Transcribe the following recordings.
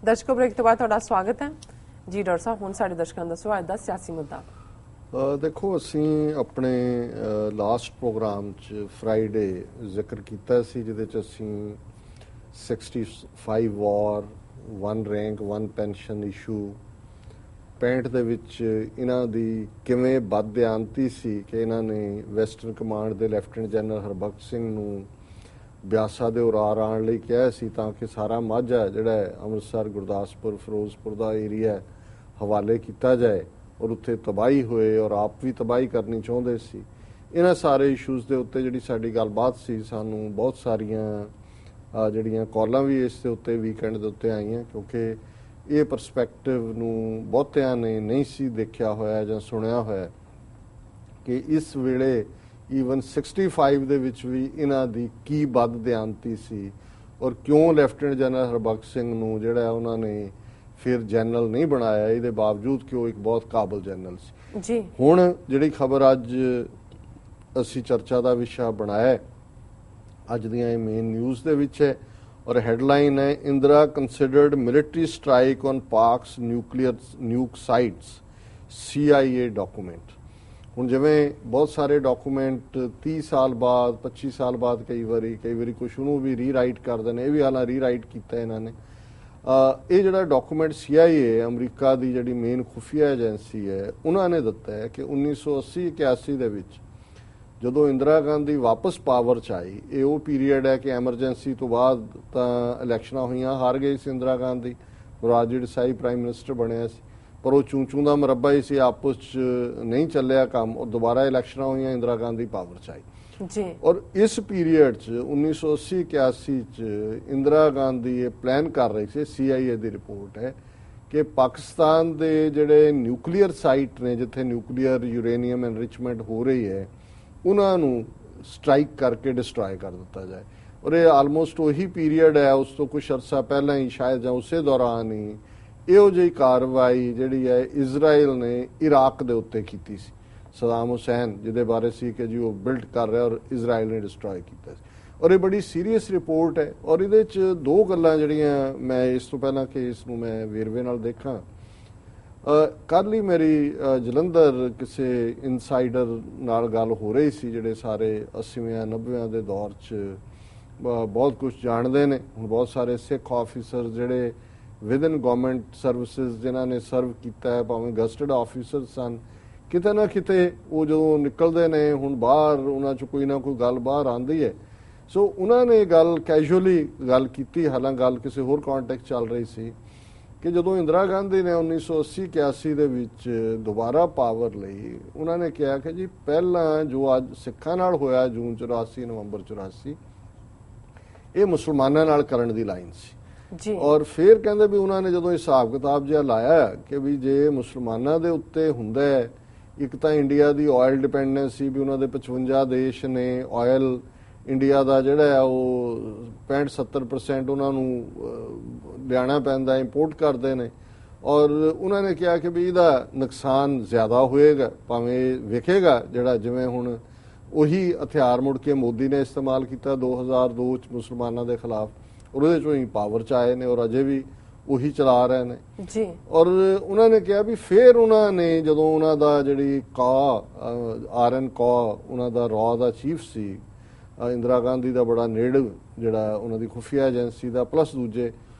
ਦਰਸ਼ਕੋ break ਤੋਂ ਬਾਅਦ ਤੁਹਾਡਾ ਸਵਾਗਤ ਹੈ ਜੀ। ਡਾਕਟਰ ਸਾਹਿਬ, ਹੁਣ ਸਾਡੇ ਦਰਸ਼ਕਾਂ ਦਾ ਸਵਾਲ ਦਾ ਸਿਆਸੀ ਮੁੱਦਾ। ਦੇਖੋ, ਅਸੀਂ ਆਪਣੇ ਲਾਸਟ ਪ੍ਰੋਗਰਾਮ 'ਚ ਫਰਾਈਡੇ ਜ਼ਿਕਰ ਕੀਤਾ ਸੀ, ਜਿਹਦੇ 'ਚ ਅਸੀਂ 65 ਵਾਰ, 1 ਰੈਂਕ 1 ਪੈਨਸ਼ਨ ਇਸ਼ੂ 65 ਦੇ ਵਿੱਚ ਇਹਨਾਂ ਦੀ ਕਿਵੇਂ ਬਦਦਿਆਨਤੀ ਸੀ ਕਿ ਇਹਨਾਂ ਨੇ ਵੈਸਟਰਨ ਕਮਾਂਡ ਦੇ ਲੈਫਟੀਨੈਂਟ ਜਨਰਲ ਹਰਬਖਸ਼ ਸਿੰਘ ਨੂੰ ਬਿਆਸਾ ਦੇ ਉਰਾਰ ਆਉਣ ਲਈ ਕਿਹਾ ਸੀ ਤਾਂ ਕਿ ਸਾਰਾ ਮਾਝਾ ਜਿਹੜਾ ਅੰਮ੍ਰਿਤਸਰ, ਗੁਰਦਾਸਪੁਰ, ਫਿਰੋਜ਼ਪੁਰ ਦਾ ਏਰੀਆ ਹਵਾਲੇ ਕੀਤਾ ਜਾਏ ਔਰ ਉੱਥੇ ਤਬਾਹੀ ਹੋਏ ਔਰ ਆਪ ਵੀ ਤਬਾਹੀ ਕਰਨੀ ਚਾਹੁੰਦੇ ਸੀ। ਇਹਨਾਂ ਸਾਰੇ ਇਸ਼ੂਜ਼ ਦੇ ਉੱਤੇ ਜਿਹੜੀ ਸਾਡੀ ਗੱਲਬਾਤ ਸੀ, ਸਾਨੂੰ ਬਹੁਤ ਸਾਰੀਆਂ ਜਿਹੜੀਆਂ ਕਾਲਾਂ ਵੀ ਇਸ ਦੇ ਉੱਤੇ ਵੀਕਐਂਡ ਦੇ ਉੱਤੇ ਆਈਆਂ, ਕਿਉਂਕਿ ਇਹ ਪਰਸਪੈਕਟਿਵ ਨੂੰ ਬਹੁਤਿਆਂ ਨੇ ਨਹੀਂ ਸੀ ਦੇਖਿਆ ਹੋਇਆ ਜਾਂ ਸੁਣਿਆ ਹੋਇਆ ਕਿ ਇਸ ਵੇਲੇ ਈਵਨ 65 ਦੇ ਵਿੱਚ ਵੀ ਇਹਨਾਂ ਦੀ ਕੀ ਬਦਦਿਆਨਤੀ ਸੀ ਔਰ ਕਿਉਂ ਲੈਫਟੀਨੈਂਟ ਜਨਰਲ ਹਰਬਖਸ਼ ਸਿੰਘ ਨੂੰ ਜਿਹੜਾ ਉਹਨਾਂ ਨੇ ਫਿਰ ਜਨਰਲ ਨਹੀਂ ਬਣਾਇਆ, ਇਹਦੇ ਬਾਵਜੂਦ ਕਿ ਉਹ ਇੱਕ ਬਹੁਤ ਕਾਬਲ ਜਨਰਲ ਸੀ ਜੀ। ਹੁਣ ਜਿਹੜੀ ਖਬਰ ਅੱਜ ਅਸੀਂ ਚਰਚਾ ਦਾ ਵਿਸ਼ਾ ਬਣਾਇਆ ਅੱਜ ਦੀਆਂ ਇਹ ਮੇਨ ਨਿਊਜ਼ ਦੇ ਵਿੱਚ ਹੈ ਔਰ ਹੈਡਲਾਈਨ ਹੈ, Indira considered military strike on Pak's nuke sites, CIA document. ਹੁਣ ਜਿਵੇਂ ਬਹੁਤ ਸਾਰੇ ਡਾਕੂਮੈਂਟ 30 ਸਾਲ ਬਾਅਦ, 25 ਸਾਲ ਬਾਅਦ ਕਈ ਵਾਰੀ ਕੁਛ ਉਹਨੂੰ ਵੀ ਰੀਰਾਈਟ ਕਰਦੇ ਨੇ, ਇਹ ਵੀ ਹਾਲਾਂ ਰੀਰਾਈਟ ਕੀਤਾ ਇਹਨਾਂ ਨੇ। ਇਹ ਜਿਹੜਾ ਡਾਕੂਮੈਂਟ CIA ਅਮਰੀਕਾ ਦੀ ਜਿਹੜੀ ਮੇਨ ਖੁਫੀਆ ਏਜੰਸੀ ਹੈ, ਉਹਨਾਂ ਨੇ ਦਿੱਤਾ ਹੈ ਕਿ 1980-81 ਦੇ ਵਿੱਚ ਜਦੋਂ ਇੰਦਰਾ ਗਾਂਧੀ ਵਾਪਸ ਪਾਵਰ 'ਚ ਆਈ, ਇਹ ਉਹ ਪੀਰੀਅਡ ਹੈ ਕਿ ਐਮਰਜੈਂਸੀ ਤੋਂ ਬਾਅਦ ਤਾਂ ਇਲੈਕਸ਼ਨਾਂ ਹੋਈਆਂ, ਹਾਰ ਗਈ ਸੀ ਇੰਦਰਾ ਗਾਂਧੀ, ਮੁਰਾਰਜੀ ਦੇਸਾਈ ਪ੍ਰਾਈਮ ਮਿਨਿਸਟਰ ਬਣਿਆ ਸੀ, ਪਰ ਉਹ ਚੂੰ ਦਾ ਮਰੱਬਾ ਹੀ ਸੀ, ਆਪਸ 'ਚ ਨਹੀਂ ਚੱਲਿਆ ਕੰਮ ਔਰ ਦੁਬਾਰਾ ਇਲੈਕਸ਼ਨਾਂ ਹੋਈਆਂ, ਇੰਦਰਾ ਗਾਂਧੀ ਪਾਵਰ 'ਚ ਆਈ ਜੀ। ਔਰ ਇਸ ਪੀਰੀਅਡ 'ਚ 1980-81 'ਚ ਇੰਦਰਾ ਗਾਂਧੀ ਇਹ ਪਲਾਨ ਕਰ ਰਹੀ ਸੀ, CIA ਦੀ ਰਿਪੋਰਟ ਹੈ ਕਿ ਪਾਕਿਸਤਾਨ ਦੇ ਜਿਹੜੇ ਨਿਊਕਲੀਅਰ ਸਾਈਟ ਨੇ ਜਿੱਥੇ ਨਿਊਕਲੀਅਰ ਯੂਰੇਨੀਅਮ ਐਨਰਿਚਮੈਂਟ ਹੋ ਰਹੀ ਹੈ, ਉਹਨਾਂ ਨੂੰ ਸਟ੍ਰਾਈਕ ਕਰਕੇ ਡਿਸਟਰੋਏ ਕਰ ਦਿੱਤਾ ਜਾਏ। ਔਰ ਇਹ ਆਲਮੋਸਟ ਉਹੀ ਪੀਰੀਅਡ ਹੈ, ਉਸ ਤੋਂ ਕੁਛ ਅਰਸਾ ਪਹਿਲਾਂ ਹੀ ਸ਼ਾਇਦ ਜਾਂ ਉਸੇ ਦੌਰਾਨ ਹੀ ਇਹੋ ਜਿਹੀ ਕਾਰਵਾਈ ਜਿਹੜੀ ਹੈ ਇਜ਼ਰਾਈਲ ਨੇ ਇਰਾਕ ਦੇ ਉੱਤੇ ਕੀਤੀ ਸੀ, ਸਦਾਮ ਹੁਸੈਨ ਜਿਹਦੇ ਬਾਰੇ ਸੀ ਕਿ ਜੀ ਉਹ ਬਿਲਡ ਕਰ ਰਿਹਾ ਔਰ ਇਜ਼ਰਾਈਲ ਨੇ ਡਿਸਟਰੋਏ ਕੀਤਾ ਸੀ। ਔਰ ਇਹ ਬੜੀ ਸੀਰੀਅਸ ਰਿਪੋਰਟ ਹੈ ਔਰ ਇਹਦੇ 'ਚ ਦੋ ਗੱਲਾਂ ਜਿਹੜੀਆਂ ਮੈਂ ਇਸ ਤੋਂ ਪਹਿਲਾਂ ਕਿ ਇਸ ਨੂੰ ਮੈਂ ਵੇਰਵੇ ਨਾਲ ਦੇਖਾਂ, ਕੱਲ੍ਹ ਹੀ ਮੇਰੀ ਜਲੰਧਰ ਕਿਸੇ ਇਨਸਾਈਡਰ ਨਾਲ ਗੱਲ ਹੋ ਰਹੀ ਸੀ ਜਿਹੜੇ ਸਾਰੇ 80ਵੇਂ 90ਵੇਂ ਦੇ ਦੌਰ 'ਚ ਬਹੁਤ ਕੁਝ ਜਾਣਦੇ ਨੇ। ਹੁਣ ਬਹੁਤ ਸਾਰੇ ਸਿੱਖ ਆਫੀਸਰ ਜਿਹੜੇ ਵਿਦਨ ਗਵਰਨਮੈਂਟ ਸਰਵਿਸਿਜ਼ ਜਿਨ੍ਹਾਂ ਨੇ ਸਰਵ ਕੀਤਾ ਹੈ, ਭਾਵੇਂ ਗਜ਼ਟਡ ਆਫੀਸਰ ਸਨ, ਕਿਤੇ ਨਾ ਕਿਤੇ ਉਹ ਜਦੋਂ ਨਿਕਲਦੇ ਨੇ ਹੁਣ ਬਾਹਰ ਉਹਨਾਂ 'ਚ ਕੋਈ ਨਾ ਕੋਈ ਗੱਲ ਬਾਹਰ ਆਉਂਦੀ ਹੈ। ਸੋ ਉਹਨਾਂ ਨੇ ਗੱਲ ਕੈਜੂਅਲੀ ਗੱਲ ਕੀਤੀ, ਹਾਲਾਂਕਿ ਗੱਲ ਕਿਸੇ ਹੋਰ ਕੰਟੈਕਸਟ ਚੱਲ ਰਹੀ ਸੀ ਕਿ ਜਦੋਂ ਇੰਦਰਾ ਗਾਂਧੀ ਨੇ 1980-81 ਦੇ ਵਿੱਚ ਦੁਬਾਰਾ ਪਾਵਰ ਲਈ, ਉਹਨਾਂ ਨੇ ਕਿਹਾ ਕਿ ਜੀ ਪਹਿਲਾਂ ਜੋ ਅੱਜ ਸਿੱਖਾਂ ਨਾਲ ਹੋਇਆ ਜੂਨ 84, ਨਵੰਬਰ 84, ਇਹ ਮੁਸਲਮਾਨਾਂ ਨਾਲ ਕਰਨ ਦੀ ਲਾਈਨ ਸੀ ਜੀ। ਔਰ ਫਿਰ ਕਹਿੰਦੇ ਵੀ ਉਹਨਾਂ ਨੇ ਜਦੋਂ ਹਿਸਾਬ ਕਿਤਾਬ ਜਿਹਾ ਲਾਇਆ ਕਿ ਵੀ ਜੇ ਮੁਸਲਮਾਨਾਂ ਦੇ ਉੱਤੇ ਹੁੰਦਾ ਹੈ, ਇੱਕ ਤਾਂ ਇੰਡੀਆ ਦੀ ਆਇਲ ਡਿਪੈਂਡੈਂਸੀ ਵੀ ਉਹਨਾਂ ਦੇ 55 ਦੇਸ਼ ਨੇ, ਆਇਲ ਇੰਡੀਆ ਦਾ ਜਿਹੜਾ ਉਹ 65-70% ਉਹਨਾਂ ਨੂੰ ਲਿਆਣਾ ਪੈਂਦਾ, ਇੰਪੋਰਟ ਕਰਦੇ ਨੇ। ਔਰ ਉਹਨਾਂ ਨੇ ਕਿਹਾ ਕਿ ਵੀ ਇਹਦਾ ਨੁਕਸਾਨ ਜ਼ਿਆਦਾ ਹੋਏਗਾ, ਭਾਵੇਂ ਵਿਖੇਗਾ ਜਿਹੜਾ ਜਿਵੇਂ ਹੁਣ ਉਹੀ ਹਥਿਆਰ ਮੁੜ ਕੇ ਮੋਦੀ ਨੇ ਇਸਤੇਮਾਲ ਕੀਤਾ 2002 'ਚ ਮੁਸਲਮਾਨਾਂ ਦੇ ਖਿਲਾਫ, ਔਰ ਉਹਦੇ 'ਚੋਂ ਹੀ ਪਾਵਰ 'ਚ ਆਏ ਨੇ ਔਰ ਅਜੇ ਵੀ ਉਹੀ ਚਲਾ ਰਹੇ ਨੇ ਜੀ। ਔਰ ਉਹਨਾਂ ਨੇ ਕਿਹਾ ਵੀ ਫਿਰ ਉਹਨਾਂ ਨੇ ਜਦੋਂ ਉਹਨਾਂ ਦਾ ਜਿਹੜੀ RN ਕੌ ਉਹਨਾਂ ਦਾ ਰॉ ਦਾ ਚੀਫ ਸੀ, ਇੰਦਰਾ ਗਾਂਧੀ ਦਾ ਬੜਾ ਨੇੜਵ ਜਿਹੜਾ ਉਹਨਾਂ ਦੀ ਖੁਫੀਆ ਏਜੰਸੀ ਦਾ, ਪਲੱਸ ਦੂਜੇ,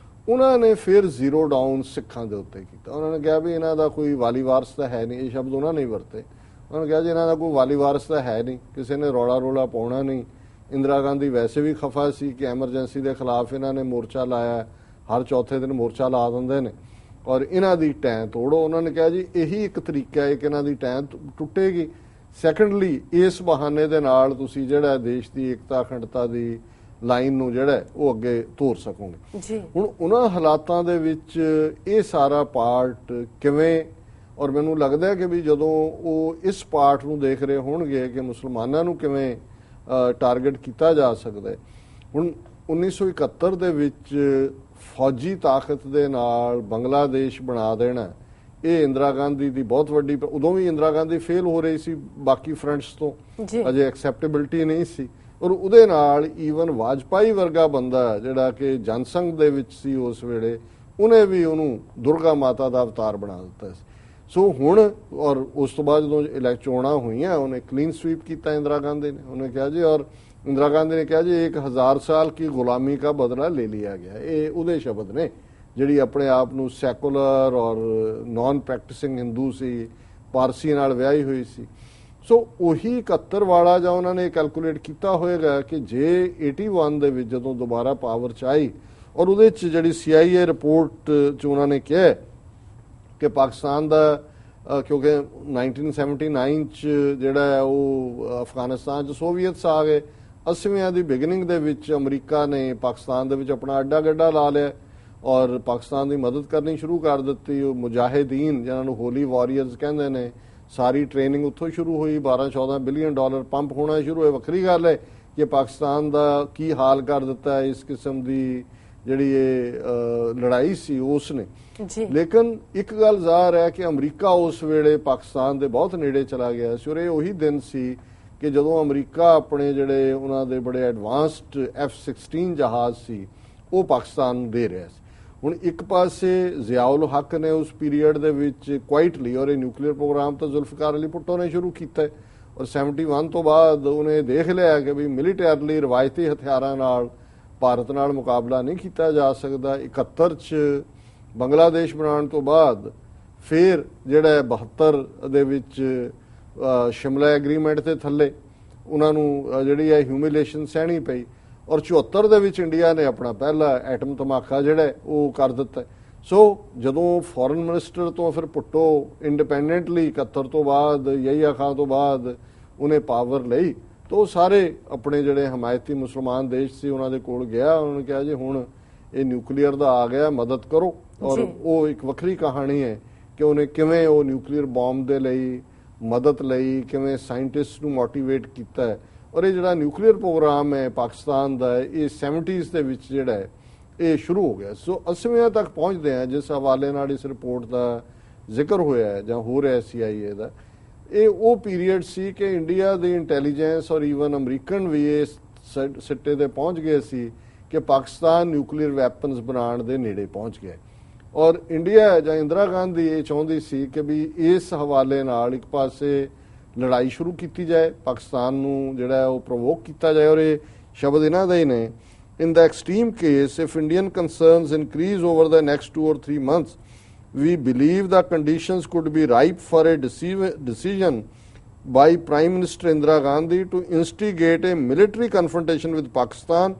ਉਹਨਾਂ ਨੇ ਫਿਰ ਜ਼ੀਰੋ ਡਾਊਨ ਸਿੱਖਾਂ ਦੇ ਉੱਤੇ ਕੀਤਾ। ਉਹਨਾਂ ਨੇ ਕਿਹਾ ਵੀ ਇਹਨਾਂ ਦਾ ਕੋਈ ਵਾਲੀ ਵਾਰਸ ਤਾਂ ਹੈ ਨਹੀਂ, ਇਹ ਸ਼ਬਦ ਉਹਨਾਂ ਨੇ ਵਰਤੇ। ਉਹਨਾਂ ਨੇ ਕਿਹਾ ਜੀ ਇਹਨਾਂ ਦਾ ਕੋਈ ਵਾਲੀ ਵਾਰਸ ਤਾਂ ਹੈ ਨਹੀਂ, ਕਿਸੇ ਨੇ ਰੌਲਾ ਪਾਉਣਾ ਨਹੀਂ। ਇੰਦਰਾ ਗਾਂਧੀ ਵੈਸੇ ਵੀ ਖਫਾ ਸੀ ਕਿ ਐਮਰਜੈਂਸੀ ਦੇ ਖਿਲਾਫ ਇਹਨਾਂ ਨੇ ਮੋਰਚਾ ਲਾਇਆ, ਹਰ ਚੌਥੇ ਦਿਨ ਮੋਰਚਾ ਲਾ ਦਿੰਦੇ ਨੇ ਔਰ ਇਹਨਾਂ ਦੀ ਟੈਂ ਤੋੜੋ। ਉਹਨਾਂ ਨੇ ਕਿਹਾ ਜੀ ਇਹੀ ਇੱਕ ਤਰੀਕਾ ਹੈ ਕਿ ਇਹਨਾਂ ਦੀ ਟੈਂ ਟੁੱਟੇਗੀ। ਸੈਕੰਡਲੀ, ਇਸ ਬਹਾਨੇ ਦੇ ਨਾਲ ਤੁਸੀਂ ਜਿਹੜਾ ਦੇਸ਼ ਦੀ ਏਕਤਾ ਅਖੰਡਤਾ ਦੀ ਲਾਈਨ ਨੂੰ ਜਿਹੜਾ ਉਹ ਅੱਗੇ ਤੋਰ ਸਕੋਗੇ ਜੀ। ਹੁਣ ਉਹਨਾਂ ਹਾਲਾਤਾਂ ਦੇ ਵਿੱਚ ਇਹ ਸਾਰਾ ਪਾਰਟ ਕਿਵੇਂ, ਔਰ ਮੈਨੂੰ ਲੱਗਦਾ ਹੈ ਕਿ ਵੀ ਜਦੋਂ ਉਹ ਇਸ ਪਾਰਟ ਨੂੰ ਦੇਖ ਰਹੇ ਹੋਣਗੇ ਕਿ ਮੁਸਲਮਾਨਾਂ ਨੂੰ ਕਿਵੇਂ ਟਾਰਗੇਟ ਕੀਤਾ ਜਾ ਸਕਦਾ ਹੈ। ਹੁਣ 1971 ਦੇ ਵਿੱਚ ਫੌਜੀ ਤਾਕਤ ਦੇ ਨਾਲ ਬੰਗਲਾਦੇਸ਼ ਬਣਾ ਦੇਣਾ, ਇਹ ਇੰਦਰਾ ਗਾਂਧੀ ਦੀ ਬਹੁਤ ਵੱਡੀ, ਉਦੋਂ ਵੀ ਇੰਦਰਾ ਗਾਂਧੀ ਫੇਲ ਹੋ ਰਹੀ ਸੀ ਬਾਕੀ ਫਰੰਟਸ ਤੋਂ, ਅਜੇ ਐਕਸੈਪਟੇਬਿਲਿਟੀ ਨਹੀਂ ਸੀ। ਔਰ ਉਹਦੇ ਨਾਲ ਈਵਨ ਵਾਜਪਾਈ ਵਰਗਾ ਬੰਦਾ ਜਿਹੜਾ ਕਿ ਜਨਸੰਘ ਦੇ ਵਿੱਚ ਸੀ ਉਸ ਵੇਲੇ, ਉਹਨੇ ਵੀ ਉਹਨੂੰ ਦੁਰਗਾ ਮਾਤਾ ਦਾ ਅਵਤਾਰ ਬਣਾ ਦਿੱਤਾ ਸੀ। ਸੋ ਹੁਣ ਔਰ ਉਸ ਤੋਂ ਬਾਅਦ ਜਦੋਂ ਚੋਣਾਂ ਹੋਈਆਂ ਉਹਨੇ ਕਲੀਨ ਸਵੀਪ ਕੀਤਾ ਇੰਦਰਾ ਗਾਂधी ਨੇ। ਉਹਨੇ ਕਿਹਾ ਜੀ ਔਰ इंदिरा गांधी ने कहा जी 1000 साल की गुलामी का बदला ले लिया गया। ये ਉਹਦੇ ਸ਼ਬਦ ਨੇ ਜਿਹੜੀ ਆਪਣੇ ਆਪ ਨੂੰ ਸੈਕੂਲਰ ਔਰ ਨਾਨ ਪ੍ਰੈਕਟਿਸਿੰਗ ਹਿੰਦੂ ਸੀ, ਪਾਰਸੀ ਨਾਲ ਵਿਆਹੀ ਹੋਈ ਸੀ। ਸੋ ਉਹੀ 71 ਵਾਲਾ ਜਾਂ ਉਹਨਾਂ ਨੇ ਕੈਲਕੂਲੇਟ ਕੀਤਾ ਹੋਏਗਾ ਕਿ ਜੇ 81 ਦੇ ਵਿੱਚ ਜਦੋਂ ਦੁਬਾਰਾ ਪਾਵਰ ਚ ਆਈ ਔਰ ਉਹਦੇ ਚ ਜਿਹੜੀ CIA ਰਿਪੋਰਟ ਚ ਉਹਨਾਂ ਨੇ ਕਿਹਾ ਕਿ ਪਾਕਿਸਤਾਨ ਦਾ ਕਿਉਂਕਿ 1979 ਚ ਜਿਹੜਾ ਉਹ ਅਫਗਾਨਿਸਤਾਨ ਚ ਸੋਵੀਅਤਸ ਆ ਗਏ, 80ਵਿਆਂ ਦੀ ਬਿਗਨਿੰਗ ਦੇ ਵਿੱਚ ਅਮਰੀਕਾ ਨੇ ਪਾਕਿਸਤਾਨ ਦੇ ਵਿੱਚ ਆਪਣਾ ਅੱਡਾ ਗੱਡਾ ਲਾ ਲਿਆ ਔਰ ਪਾਕਿਸਤਾਨ ਦੀ ਮਦਦ ਕਰਨੀ ਸ਼ੁਰੂ ਕਰ ਦਿੱਤੀ। ਉਹ ਮੁਜਾਹਿਦੀਨ ਜਿਹਨਾਂ ਨੂੰ ਹੋਲੀ ਵਾਰੀਅਰਸ ਕਹਿੰਦੇ ਨੇ, ਸਾਰੀ ਟ੍ਰੇਨਿੰਗ ਉੱਥੋਂ ਸ਼ੁਰੂ ਹੋਈ। 12-14 ਬਿਲੀਅਨ ਡਾਲਰ ਪੰਪ ਹੋਣਾ ਸ਼ੁਰੂ ਹੋਏ। ਵੱਖਰੀ ਗੱਲ ਹੈ ਕਿ ਪਾਕਿਸਤਾਨ ਦਾ ਕੀ ਹਾਲ ਕਰ ਦਿੱਤਾ ਇਸ ਕਿਸਮ ਦੀ ਜਿਹੜੀ ਇਹ ਲੜਾਈ ਸੀ ਉਸ ਨੇ। ਲੇਕਿਨ ਇੱਕ ਗੱਲ ਜ਼ਾਹਰ ਹੈ ਕਿ ਅਮਰੀਕਾ ਉਸ ਵੇਲੇ ਪਾਕਿਸਤਾਨ ਦੇ ਬਹੁਤ ਨੇੜੇ ਚਲਾ ਗਿਆ ਸੀ ਔਰ ਇਹ ਉਹੀ ਦਿਨ ਸੀ ਕਿ ਜਦੋਂ ਅਮਰੀਕਾ ਆਪਣੇ ਜਿਹੜੇ ਉਹਨਾਂ ਦੇ ਬੜੇ ਐਡਵਾਂਸਡ F-16 ਜਹਾਜ਼ ਸੀ ਉਹ ਪਾਕਿਸਤਾਨ ਨੂੰ ਦੇ ਰਿਹਾ ਸੀ। ਹੁਣ ਇੱਕ ਪਾਸੇ ਜ਼ਿਆਉਲ ਹੱਕ ਨੇ ਉਸ ਪੀਰੀਅਡ ਦੇ ਵਿੱਚ ਕੁਆਇਟਲੀ ਔਰ ਇਹ ਨਿਊਕਲੀਅਰ ਪ੍ਰੋਗਰਾਮ ਤਾਂ ਜ਼ੁਲਫਕਾਰ ਅਲੀ ਭੁੱਟੋ ਨੇ ਸ਼ੁਰੂ ਕੀਤਾ ਔਰ 71 ਤੋਂ ਬਾਅਦ ਉਹਨੇ ਦੇਖ ਲਿਆ ਕਿ ਵੀ ਮਿਲੀਟੈਰਲੀ ਰਵਾਇਤੀ ਹਥਿਆਰਾਂ ਨਾਲ ਭਾਰਤ ਨਾਲ ਮੁਕਾਬਲਾ ਨਹੀਂ ਕੀਤਾ ਜਾ ਸਕਦਾ। 71 ਚ ਬੰਗਲਾਦੇਸ਼ ਬਣਾਉਣ ਤੋਂ ਬਾਅਦ ਫਿਰ ਜਿਹੜਾ 72 ਦੇ ਵਿੱਚ ਸ਼ਿਮਲਾ ਐਗਰੀਮੈਂਟ ਦੇ ਥੱਲੇ ਉਹਨਾਂ ਨੂੰ ਜਿਹੜੀ ਹੈ ਹਿਊਮਿਲੇਸ਼ਨ ਸਹਿਣੀ ਪਈ ਔਰ 74 ਦੇ ਵਿੱਚ ਇੰਡੀਆ ਨੇ ਆਪਣਾ ਪਹਿਲਾ ਐਟਮ ਧਮਾਕਾ ਜਿਹੜਾ ਉਹ ਕਰ ਦਿੱਤਾ। ਸੋ ਜਦੋਂ ਫੋਰਨ ਮਿਨਿਸਟਰ ਤੋਂ ਫਿਰ ਭੁੱਟੋ ਇੰਡੀਪੈਂਡੈਂਟਲੀ 71 ਤੋਂ ਬਾਅਦ ਯਹੀਆ ਖਾਨ ਤੋਂ ਬਾਅਦ ਉਹਨੇ ਪਾਵਰ ਲਈ ਤਾਂ ਸਾਰੇ ਆਪਣੇ ਜਿਹੜੇ ਹਮਾਇਤੀ ਮੁਸਲਮਾਨ ਦੇਸ਼ ਸੀ ਉਹਨਾਂ ਦੇ ਕੋਲ ਗਿਆ। ਉਹਨਾਂ ਨੇ ਕਿਹਾ ਜੀ ਹੁਣ ਇਹ ਨਿਊਕਲੀਅਰ ਦਾ ਆ ਗਿਆ, ਮਦਦ ਕਰੋ। ਔਰ ਉਹ ਇੱਕ ਵੱਖਰੀ ਕਹਾਣੀ ਹੈ ਕਿ ਉਹਨੇ ਕਿਵੇਂ ਉਹ ਨਿਊਕਲੀਅਰ ਬੰਬ ਦੇ ਲਈ ਮਦਦ ਲਈ ਕਿਵੇਂ ਸਾਇੰਟਿਸਟ ਨੂੰ ਮੋਟੀਵੇਟ ਕੀਤਾ ਹੈ। ਔਰ ਇਹ ਜਿਹੜਾ ਨਿਊਕਲੀਅਰ ਪ੍ਰੋਗਰਾਮ ਹੈ ਪਾਕਿਸਤਾਨ ਦਾ ਇਹ 70s ਦੇ ਵਿੱਚ ਜਿਹੜਾ ਹੈ ਇਹ ਸ਼ੁਰੂ ਹੋ ਗਿਆ। ਸੋ 80ਵਿਆਂ ਤੱਕ ਪਹੁੰਚਦੇ ਆ ਜਿਸ ਹਵਾਲੇ ਨਾਲ ਇਸ ਰਿਪੋਰਟ ਦਾ ਜ਼ਿਕਰ ਹੋਇਆ ਹੈ ਜਾਂ ਹੋ ਰਿਹਾ CIA ਦਾ। ਇਹ ਉਹ ਪੀਰੀਅਡ ਸੀ ਕਿ ਇੰਡੀਆ ਦੀ ਇੰਟੈਲੀਜੈਂਸ ਔਰ ਈਵਨ ਅਮਰੀਕਨ ਵੀ ਇਸ ਸਿੱਟੇ ਤੇ ਪਹੁੰਚ ਗਏ ਸੀ ਕਿ ਪਾਕਿਸਤਾਨ ਨਿਊਕਲੀਅਰ ਵੈਪਨਸ ਬਣਾਉਣ ਦੇ ਨੇੜੇ ਪਹੁੰਚ ਗਿਆ ਔਰ ਇੰਡੀਆ ਜਾਂ ਇੰਦਰਾ ਗਾਂਧੀ ਇਹ ਚਾਹੁੰਦੀ ਸੀ ਕਿ ਵੀ ਇਸ ਹਵਾਲੇ ਨਾਲ ਇੱਕ ਪਾਸੇ ਲੜਾਈ ਸ਼ੁਰੂ ਕੀਤੀ ਜਾਏ, ਪਾਕਿਸਤਾਨ ਨੂੰ ਜਿਹੜਾ ਉਹ ਪ੍ਰੋਵੋਕ ਕੀਤਾ ਜਾਏ। ਔਰ ਇਹ ਸ਼ਬਦ ਇਹਨਾਂ ਦਾ ਹੀ ਨੇ, in the extreme case if Indian concerns increase over the next 2 or 3 months we believe the conditions could be ripe for a decision by Prime Minister Indira Gandhi to instigate a military confrontation with Pakistan,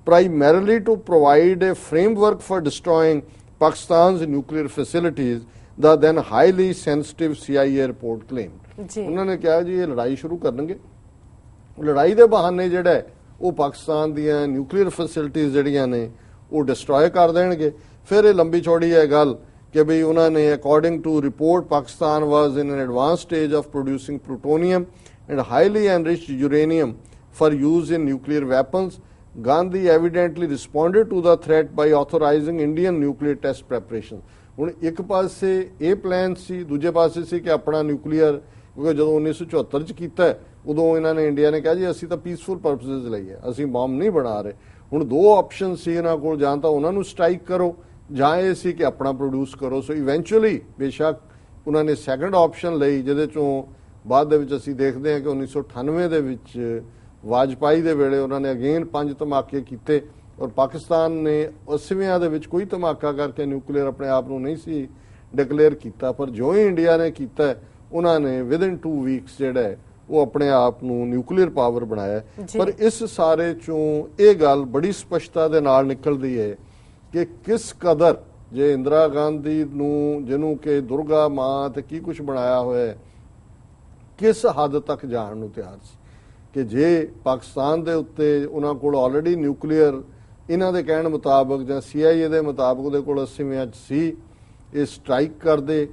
primarily to provide a framework for destroying Pakistan's nuclear facilities, the then highly sensitive CIA report claimed. ਉਹਨਾਂ ਨੇ ਕਿਹਾ ਜੀ ਇਹ ਲੜਾਈ ਸ਼ੁਰੂ ਕਰਨਗੇ, ਲੜਾਈ ਦੇ ਬਹਾਨੇ ਜਿਹੜਾ ਉਹ ਪਾਕਿਸਤਾਨ ਦੀਆਂ ਨਿਊਕਲੀਅਰ ਫੈਸਿਲਿਟੀਜ਼ ਜਿਹੜੀਆਂ ਨੇ ਉਹ ਡਿਸਟਰੋਏ ਕਰ ਦੇਣਗੇ। ਫਿਰ ਇਹ ਲੰਬੀ ਚੌੜੀ ਹੈ ਗੱਲ ਕਿ ਵੀ ਉਹਨਾਂ ਨੇ according to report Pakistan was in an advanced stage of producing plutonium and highly enriched uranium for use in nuclear weapons. Gandhi evidently responded to the threat by authorizing Indian nuclear test preparation. ਹੁਣ ਇੱਕ ਪਾਸੇ ਇਹ plan ਸੀ, ਦੂਜੇ ਪਾਸੇ ਸੀ ਕਿ ਆਪਣਾ nuclear, ਕਿਉਂਕਿ ਜਦੋਂ 1974 ਚ ਕੀਤਾ ਉਦੋਂ ਇਹਨਾਂ ਨੇ ਇੰਡੀਆ ਨੇ ਕਿਹਾ ਜੀ ਅਸੀਂ ਤਾਂ ਪੀਸਫੁਲ ਪਰਪਸਸ ਲਈ ਹੈ, ਅਸੀਂ ਬੰਬ ਨਹੀਂ ਬਣਾ ਰਹੇ। ਹੁਣ ਦੋ ਆਪਸ਼ਨ ਸੀ ਇਹਨਾਂ ਕੋਲ, ਜਾਂ ਤਾਂ ਉਹਨਾਂ ਨੂੰ ਸਟ੍ਰਾਈਕ ਕਰੋ ਜਾਂ ਇਹ ਸੀ ਕਿ ਆਪਣਾ ਪ੍ਰੋਡਿਊਸ ਕਰੋ। ਸੋ ਇਵੈਂਚੁਅਲੀ ਬੇਸ਼ੱਕ ਉਹਨਾਂ ਨੇ ਸੈਕੰਡ ਆਪਸ਼ਨ ਲਈ, ਜਿਹਦੇ ਚੋਂ ਬਾਅਦ ਦੇ ਵਿੱਚ ਅਸੀਂ ਦੇਖਦੇ ਹਾਂ ਕਿ 1998 ਦੇ ਵਿੱਚ ਵਾਜਪਾਈ ਦੇ ਵੇਲੇ ਉਹਨਾਂ ਨੇ ਅਗੇਨ 5 ਧਮਾਕੇ ਕੀਤੇ ਔਰ ਪਾਕਿਸਤਾਨ ਨੇ 80ਵਿਆਂ ਦੇ ਵਿੱਚ ਕੋਈ ਧਮਾਕਾ ਕਰਕੇ ਨਿਊਕਲੀਅਰ ਆਪਣੇ ਆਪ ਨੂੰ ਨਹੀਂ ਸੀ ਡਿਕਲੇਅਰ ਕੀਤਾ। ਪਰ ਜੋ ਹੀ ਇੰਡੀਆ ਨੇ ਕੀਤਾ ਉਹਨਾਂ ਨੇ ਵਿਦਿਨ 2 ਵੀਕਸ ਜਿਹੜਾ ਉਹ ਆਪਣੇ ਆਪ ਨੂੰ ਨਿਊਕਲੀਅਰ ਪਾਵਰ ਬਣਾਇਆ। ਪਰ ਇਸ ਸਾਰੇ ਚੋਂ ਇਹ ਗੱਲ ਬੜੀ ਸਪਸ਼ਟਤਾ ਦੇ ਨਾਲ ਨਿਕਲਦੀ ਹੈ ਕਿ ਕਿਸ ਕਦਰ ਜੇ ਇੰਦਰਾ ਗਾਂਧੀ ਨੂੰ, ਜਿਹਨੂੰ ਕਿ ਦੁਰਗਾ ਮਾਂ ਤੇ ਕੀ ਕੁਝ ਬਣਾਇਆ ਹੋਇਆ, ਕਿਸ ਹੱਦ ਤੱਕ ਜਾਣ ਨੂੰ ਤਿਆਰ ਸੀ ਕਿ ਜੇ ਪਾਕਿਸਤਾਨ ਦੇ ਉੱਤੇ ਉਹਨਾਂ ਕੋਲ ਆਲਰੇਡੀ ਨਿਊਕਲੀਅਰ ਇਹਨਾਂ ਦੇ ਕਹਿਣ ਮੁਤਾਬਕ ਜਾਂ CIA ਦੇ ਮੁਤਾਬਕ ਉਹਦੇ ਕੋਲ 80ਵਿਆਂ 'ਚ ਸੀ, ਇਹ ਸਟ੍ਰਾਈਕ ਕਰਦੇ,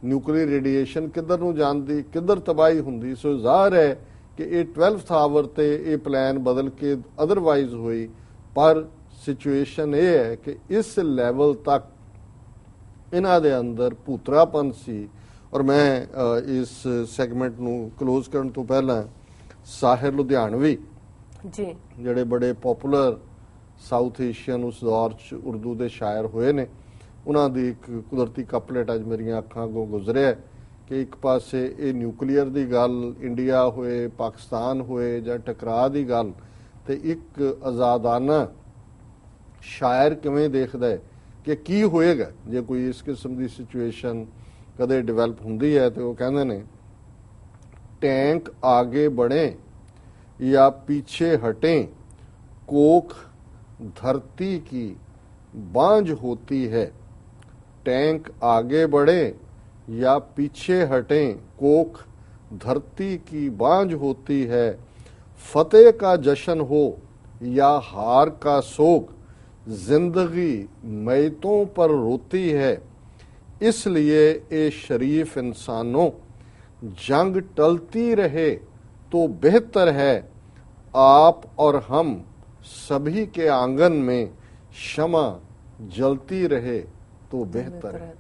ਨਿਊਕਲੀਅਰ ਰੇਡੀਏਸ਼ਨ ਕਿੱਧਰ ਨੂੰ ਜਾਂਦੀ, ਕਿੱਧਰ ਤਬਾਹੀ ਹੁੰਦੀ। ਸੋ ਜ਼ਾਹਰ ਹੈ ਕਿ ਇਹ 12th ਆਵਰ ਤੇ ਇਹ ਪਲਾਨ ਬਦਲ ਕੇ ਅਦਰਵਾਈਜ਼ ਹੋਈ। ਪਰ ਸਿਚੁਏਸ਼ਨ ਇਹ ਹੈ ਕਿ ਇਸ ਲੈਵਲ ਤੱਕ ਇਹਨਾਂ ਦੇ ਅੰਦਰ ਭੂਤਰਾਪਨ ਸੀ। ਔਰ ਮੈਂ ਇਸ ਸੈਗਮੈਂਟ ਨੂੰ ਕਲੋਜ਼ ਕਰਨ ਤੋਂ ਪਹਿਲਾਂ ਸਾਹਿਰ ਲੁਧਿਆਣਵੀ ਜੀ ਜਿਹੜੇ ਬੜੇ ਪਪੂਲਰ ਸਾਊਥ ਏਸ਼ੀਅਨ ਉਸ ਦੌਰ 'ਚ ਉਰਦੂ ਦੇ ਸ਼ਾਇਰ ਹੋਏ ਨੇ, ਉਹਨਾਂ ਦੀ ਇੱਕ ਕੁਦਰਤੀ ਕਪਲੇਟ ਅੱਜ ਮੇਰੀਆਂ ਅੱਖਾਂ ਅੱਗੋਂ ਗੁਜ਼ਰਿਆ ਕਿ ਇੱਕ ਪਾਸੇ ਇਹ ਨਿਊਕਲੀਅਰ ਦੀ ਗੱਲ ਇੰਡੀਆ ਹੋਏ ਪਾਕਿਸਤਾਨ ਹੋਏ ਜਾਂ ਟਕਰਾਅ ਦੀ ਗੱਲ ਤੇ ਇੱਕ ਆਜ਼ਾਦਾਨਾ ਸ਼ਾਇਰ ਕਿਵੇਂ ਦੇਖਦਾ ਹੈ ਕਿ ਕੀ ਹੋਏਗਾ ਜੇ ਕੋਈ ਇਸ ਕਿਸਮ ਦੀ ਸਿਚੁਏਸ਼ਨ ਕਦੇ ਡਿਵੈਲਪ ਹੁੰਦੀ ਹੈ। ਤੇ ਉਹ ਕਹਿੰਦੇ ਨੇ टैंक आगे बढ़े या पीछे हटें, कोख धरती की बांझ होती है। टैंक आगे बढ़े या पीछे हटें, कोख धरती की बांझ होती है। फतेह का जश्न हो या हार का सोग, जिंदगी मैतों पर रोती है। इसलिए ए शरीफ इंसानों, जंग टलती रहे तो बेहतर है। आप और हम सभी के आंगन में क्षमा जलती रहे तो बेहतर है।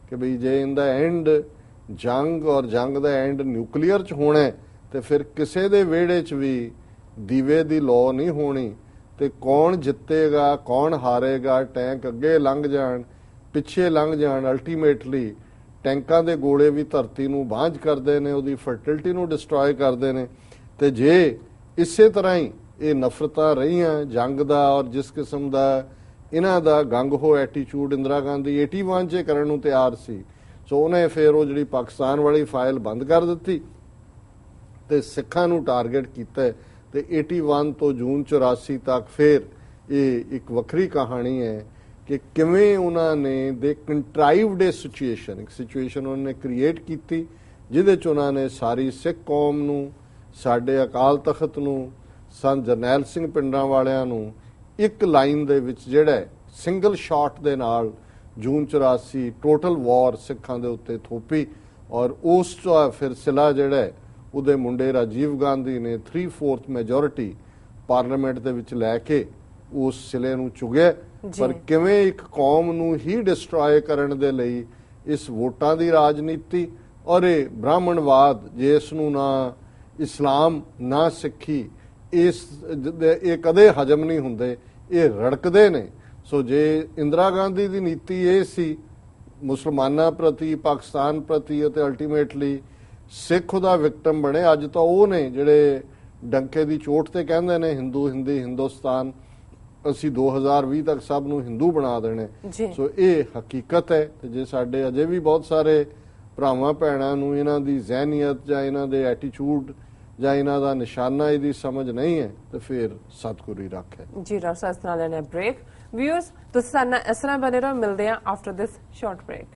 कि भाई जे इन द एंड जंग और जंग दा एंड न्यूक्लीयर च होना है तो फिर किसी दे वेड़े च भी दीवे दी लौ नहीं होनी। तो कौन जितेगा कौन हारेगा, टैंक अगे लंघ जान पिछे लंघ जान, अल्टीमेटली टैंकां दे गोले भी धरती नूं बांझ करते हैं, उहदी फर्टिलिटी नूं डिस्ट्रॉय करते हैं। तो जे इसे तरह ही ये नफरतां रहियां जंग दा और जिस किस्म दा इन्हां दा गंग हो एटीट्यूड इंदिरा गांधी 81 च करन नूं तैयार सी, सो उन्हें फिर वो जिहड़ी पाकिस्तान वाली फाइल बंद कर दित्ती ते सिखां नूं टारगेट कीता। ते 81 तो जून 84 तक फिर ये एक वक्री कहानी है कि किवें उन्होंने दे कंट्राइव्ड ए सिचुएशन, एक सिचुएशन उन्होंने क्रिएट की जिहदे च उन्होंने सारी सिख कौम नूं, साडे अकाल तखत नूं, सन जरनैल सिंह पिंडां वालियां नूं एक लाइन दे विच जिहड़ा सिंगल शॉट दे नाल जून 84 टोटल वॉर सिखां दे उत्ते थोपी। और उस फिर सिला जिहड़ा उहदे मुंडे राजीव गांधी ने 3/4 मैजोरिटी पार्लीमेंट दे विच लैके उस सिले नूं चुगिया। पर किवें एक कौम नूं ही डिस्ट्रॉय करन दे लई इस वोटां दी राजनीति और ये ब्राह्मणवाद जिस नूं ना इस्लाम ना सिक्खी इस ये कदे हजम नहीं हुंदे, ये रड़कदे ने। सो जे इंदिरा गांधी दी नीति ये सी मुसलमानां प्रति पाकिस्तान प्रति ते अल्टीमेटली सिख दा विक्टम बने। अज तो वो ने जिहड़े डंके दी चोट ते कहंदे ने हिंदू हिंदी हिंदुस्तान ਅਸੀਂ 2020 तक सब ਨੂੰ ਹਿੰਦੂ ਬਣਾ ਦੇਣੇ। ਸੋ ਇਹ ਹਕੀਕਤ ਹੈ। ਤੇ ਜੇ ਸਾਡੇ ਅਜੇ ਵੀ ਬਹੁਤ ਸਾਰੇ ਭਰਾਵਾਂ ਭੈਣਾਂ ਨੂੰ ਇਹਨਾਂ ਦੀ ਜ਼ਹਿਨੀਅਤ ਜਾਂ ਇਹਨਾਂ ਦੇ ਐਟੀਟਿਊਡ ਜਾਂ ਇਹਨਾਂ ਦਾ ਨਿਸ਼ਾਨਾ ਇਹਦੀ ਸਮਝ ਨਹੀਂ ਹੈ ਤੇ ਫਿਰ ਸਤਿਗੁਰੂ ਹੀ ਰੱਖੇ। ਜੀ ਡਾਕਟਰ ਸਾਹਿਬ ਨਾਲ ਲੈਣੇ ਬ੍ਰੇਕ। ਵਿਊਅਰਸ ਤੁਸੀਂ ਸਾਡੇ ਨਾਲ ਇਸ ਤਰ੍ਹਾਂ ਬਣੇ ਰਹੋ, ਮਿਲਦੇ ਹਾਂ ਆਫਟਰ ਦਿਸ ਸ਼ਾਰਟ ਬ੍ਰੇਕ।